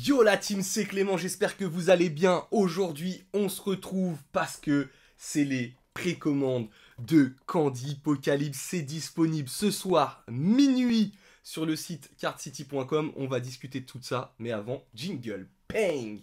Yo la team, c'est Clément, j'espère que vous allez bien. Aujourd'hui, on se retrouve parce que c'est les précommandes de Candypocalypse. C'est disponible ce soir, minuit, sur le site cardcity.com. On va discuter de tout ça, mais avant, jingle, bang!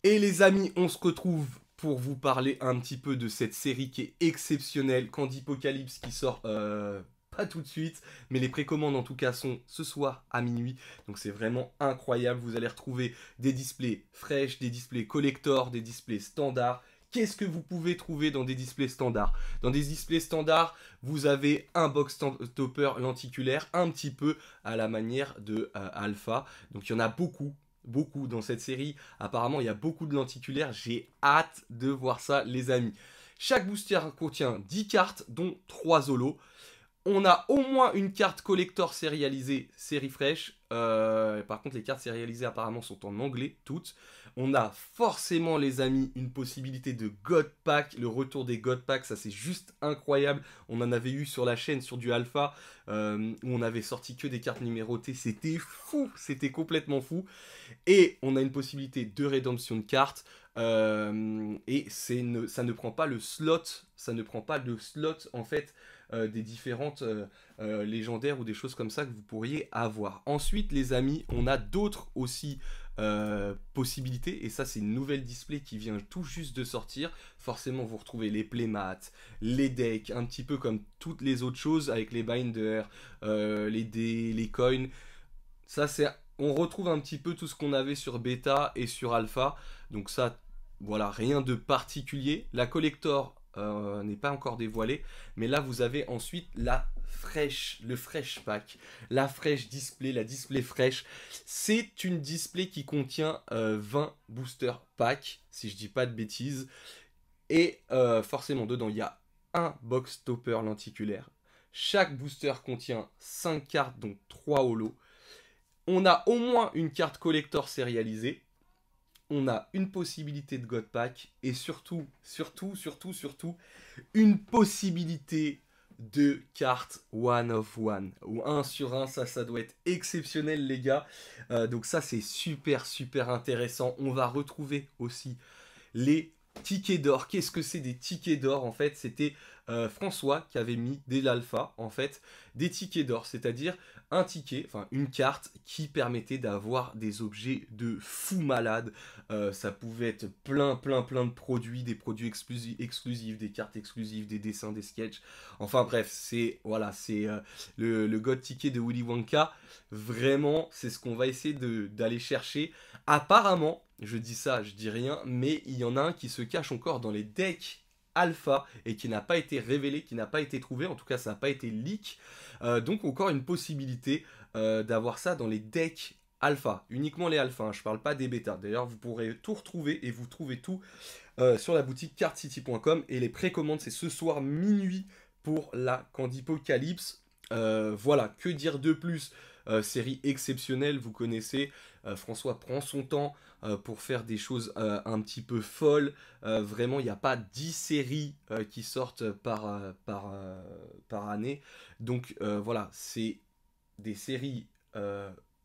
Et les amis, on se retrouve pour vous parler un petit peu de cette série qui est exceptionnelle, Candypocalypse, qui sort pas tout de suite, mais les précommandes en tout cas sont ce soir à minuit, donc c'est vraiment incroyable. Vous allez retrouver des displays fraîches, des displays collector, des displays standards. Qu'est-ce que vous pouvez trouver dans des displays standards? Dans des displays standards, vous avez un box topper lenticulaire, un petit peu à la manière de Alpha, donc il y en a beaucoup dans cette série. Apparemment, il y a beaucoup de lenticulaires. J'ai hâte de voir ça, les amis. Chaque booster contient 10 cartes, dont 3 holos. On a au moins une carte collector sérialisée, série fraîche. Par contre, les cartes sérialisées apparemment sont en anglais, toutes. On a forcément, les amis, une possibilité de God Pack. Le retour des God Pack, ça c'est juste incroyable. On en avait eu sur la chaîne, sur du Alpha, où on avait sorti que des cartes numérotées. C'était fou, c'était complètement fou. Et on a une possibilité de rédemption de cartes. Et ça ne prend pas le slot. Ça ne prend pas le slot, en fait, des différentes légendaires ou des choses comme ça que vous pourriez avoir. Ensuite, les amis, on a d'autres aussi possibilités. Et ça, c'est une nouvelle display qui vient tout juste de sortir. Forcément, vous retrouvez les playmats, les decks, un petit peu comme toutes les autres choses avec les binders, les dés, les coins. Ça, on retrouve un petit peu tout ce qu'on avait sur bêta et sur alpha. Donc ça, voilà, rien de particulier. La collector n'est pas encore dévoilée. Mais là, vous avez ensuite le fresh pack. La fresh display, la display fresh. C'est une display qui contient 20 booster packs, si je dis pas de bêtises. Et forcément, dedans, il y a un box topper lenticulaire. Chaque booster contient 5 cartes, donc 3 holos. On a au moins une carte collector sérialisée. On a une possibilité de God Pack. Et surtout, une possibilité de carte one of one. Ou 1 sur 1, ça doit être exceptionnel, les gars. Donc ça, c'est super intéressant. On va retrouver aussi les tickets d'or. Qu'est-ce que c'est des tickets d'or? En fait, c'était François qui avait mis dès l'alpha, en fait, des tickets d'or, c'est-à-dire un ticket, enfin une carte qui permettait d'avoir des objets de fou malade. Ça pouvait être plein de produits, des produits exclusifs, des cartes exclusives, des dessins, des sketchs. Enfin bref, c'est voilà, c'est le God Ticket de Willy Wonka. Vraiment, c'est ce qu'on va essayer d'aller chercher. Apparemment, je dis ça, je dis rien, mais il y en a un qui se cache encore dans les decks alpha et qui n'a pas été révélé, qui n'a pas été trouvé, en tout cas ça n'a pas été leak. Donc encore une possibilité d'avoir ça dans les decks alpha, uniquement les alpha, hein, je parle pas des bêtas. D'ailleurs vous pourrez tout retrouver et vous trouvez tout sur la boutique cardcity.com et les précommandes c'est ce soir minuit pour la Candypocalypse. Voilà, que dire de plus? Série exceptionnelle, vous connaissez. François prend son temps pour faire des choses un petit peu folles. Vraiment, il n'y a pas 10 séries qui sortent par année. Donc voilà, c'est des séries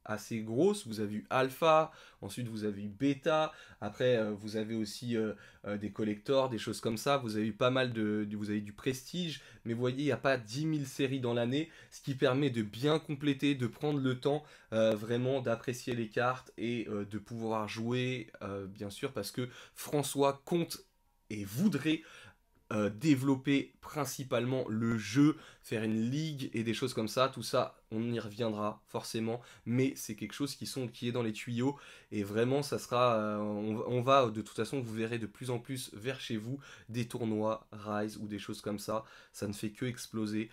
assez grosses. Vous avez eu Alpha, ensuite vous avez eu Beta, après vous avez aussi des collectors, des choses comme ça. Vous avez eu pas mal vous avez du prestige, mais vous voyez, il n'y a pas 10 000 séries dans l'année, ce qui permet de bien compléter, de prendre le temps vraiment d'apprécier les cartes et de pouvoir jouer, bien sûr, parce que François compte et voudrait développer principalement le jeu, faire une ligue et des choses comme ça. Tout ça, on y reviendra forcément, mais c'est quelque chose qui est dans les tuyaux et vraiment, ça sera, on va de toute façon, vous verrez de plus en plus vers chez vous des tournois Rise ou des choses comme ça. Ça ne fait que exploser.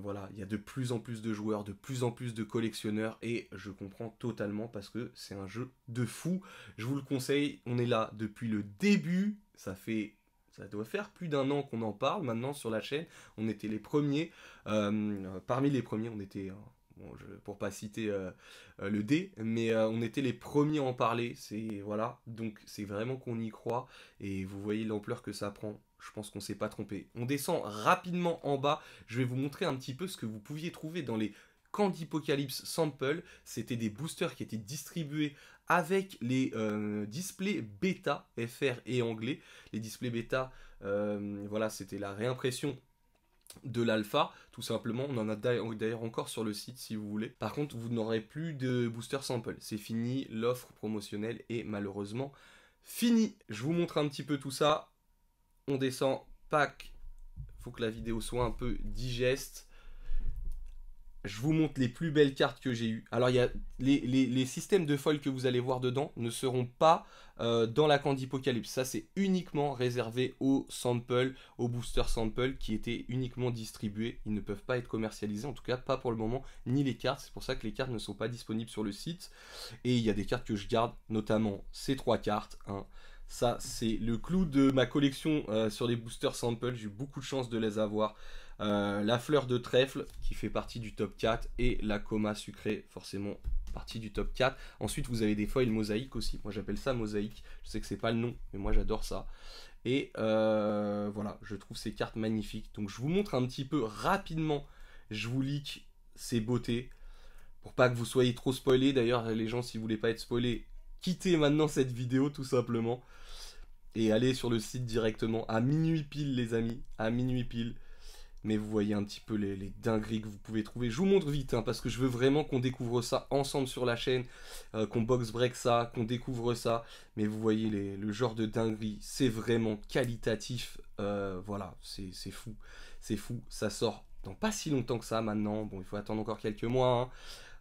Voilà, il y a de plus en plus de joueurs, de plus en plus de collectionneurs et je comprends totalement parce que c'est un jeu de fou. Je vous le conseille, on est là depuis le début, ça doit faire plus d'1 an qu'on en parle maintenant sur la chaîne. On était les premiers. Parmi les premiers, on était, bon, pour pas citer le D, mais on était les premiers à en parler. Voilà, donc c'est vraiment qu'on y croit. Et vous voyez l'ampleur que ça prend. je pense qu'on s'est pas trompé. On descend rapidement en bas. Je vais vous montrer un petit peu ce que vous pouviez trouver dans les Candypocalypse Sample. C'était des boosters qui étaient distribués avec les displays bêta, FR et anglais. Les displays bêta, voilà, c'était la réimpression de l'alpha, tout simplement. On en a d'ailleurs encore sur le site si vous voulez. Par contre, vous n'aurez plus de booster sample. C'est fini, l'offre promotionnelle est malheureusement finie. Je vous montre un petit peu tout ça. On descend, pack. Faut que la vidéo soit un peu digeste. Je vous montre les plus belles cartes que j'ai eues. Alors, il y a les systèmes de foil que vous allez voir dedans ne seront pas dans la Candypocalypse. Ça, c'est uniquement réservé aux samples, aux booster samples qui étaient uniquement distribués. Ils ne peuvent pas être commercialisés, en tout cas pas pour le moment, ni les cartes. C'est pour ça que les cartes ne sont pas disponibles sur le site. Et il y a des cartes que je garde, notamment ces 3 cartes. Hein. Ça, c'est le clou de ma collection sur les boosters samples. J'ai eu beaucoup de chance de les avoir. La fleur de trèfle qui fait partie du top 4 et la coma sucrée forcément partie du top 4. Ensuite vous avez des foils mosaïques aussi, moi j'appelle ça mosaïque, je sais que c'est pas le nom mais moi j'adore ça. Et voilà, je trouve ces cartes magnifiques. Donc je vous montre un petit peu rapidement, je vous leak ces beautés pour pas que vous soyez trop spoilés. D'ailleurs les gens, si vous voulez pas être spoilés, quittez maintenant cette vidéo tout simplement et allez sur le site directement à minuit pile les amis, à minuit pile. Mais vous voyez un petit peu les dingueries que vous pouvez trouver. Je vous montre vite, hein, parce que je veux vraiment qu'on découvre ça ensemble sur la chaîne, qu'on box break ça, qu'on découvre ça. Mais vous voyez le genre de dinguerie, c'est vraiment qualitatif. Voilà, c'est fou. C'est fou, ça sort dans pas si longtemps que ça maintenant. Bon, il faut attendre encore quelques mois, hein.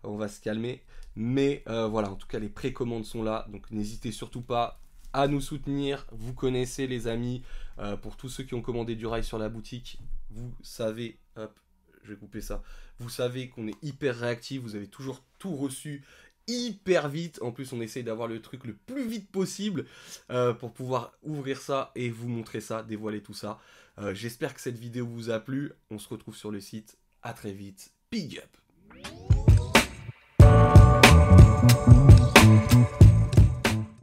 On va se calmer. Mais voilà, en tout cas, les précommandes sont là. Donc n'hésitez surtout pas à nous soutenir. Vous connaissez les amis. Pour tous ceux qui ont commandé du rail sur la boutique, vous savez, hop, je vais couper ça, vous savez qu'on est hyper réactif, vous avez toujours tout reçu hyper vite. En plus, on essaye d'avoir le truc le plus vite possible pour pouvoir ouvrir ça et vous montrer ça, dévoiler tout ça. J'espère que cette vidéo vous a plu. On se retrouve sur le site. À très vite. Big up!